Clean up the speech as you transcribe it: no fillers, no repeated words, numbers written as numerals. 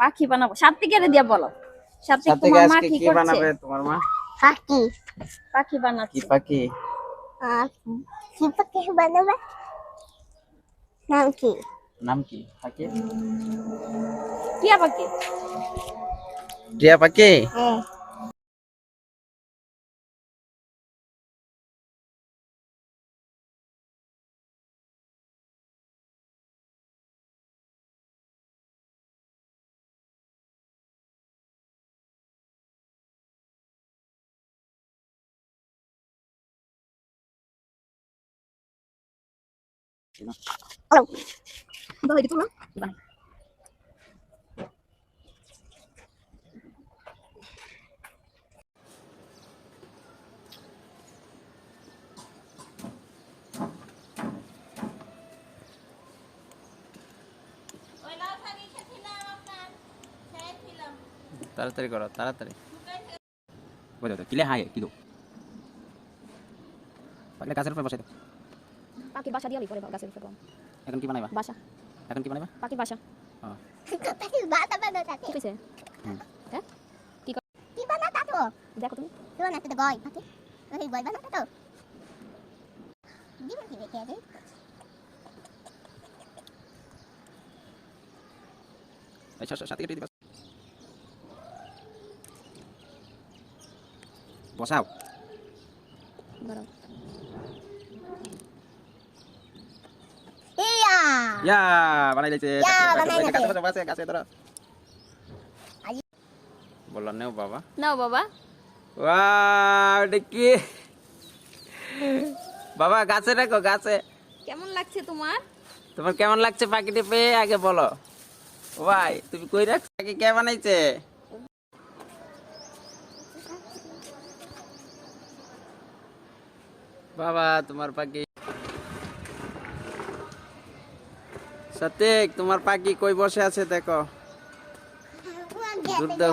পাখি বানাবো। সাত্বিক এর দিয়ে বলো। সাত্বিক তোমার মা কি করছে? বানাবে তোমার মা? পাখি। পাখি বানাচ্ছে। কি পাখি? কি পাখি বানাবে? নাম কি? নাম কি পাখি? টিয়া পাখি। টিয়া পাখি? হ্যাঁ। হ্যালো। দাও এদিকে না। বানাই। তাড়াতাড়ি করো, তাড়াতাড়ি। বুঝো তো কিলে হাগে কিলো। পাগলে গাছের উপরে বসাই দাও। পাখির বাসা দিয়ালি পরে গাছের উপরে বম। এখন কি বানাইবা? বাসা। এখন কি বানাইবা? পাখির বাসা। হ্যাঁ। পাখি বাসা বানাতে। ঠিক আছে? হ্যাঁ? কি বানাতা তো? দেখো তুমি। কি বানাতে তো গয় পাখি? ওই গয় বানাতে তো? দিবা কি রেখে দে? আচ্ছা সাথে কেটে দিবা। বসাও। দাঁড়াও। ইয়া বানাই লাইছে। ইয়া, বানাই লাইছে। গাছে বসে গাছে ধরো। বললা নেও বাবা। নাও বাবা। ওয়াও দেখি। বাবা গাছে রাখো গাছে। কেমন লাগছে তোমার? তোমার কেমন লাগছে পাখিটি পেয়ে আগে বলো। ভাই তুমি কই রাখছ? পাখি কে বানাইছে? বাবা তোমার পাখি। সাতিক তোমার পাখি কই বসে আছে দেখো। দুধ দাও।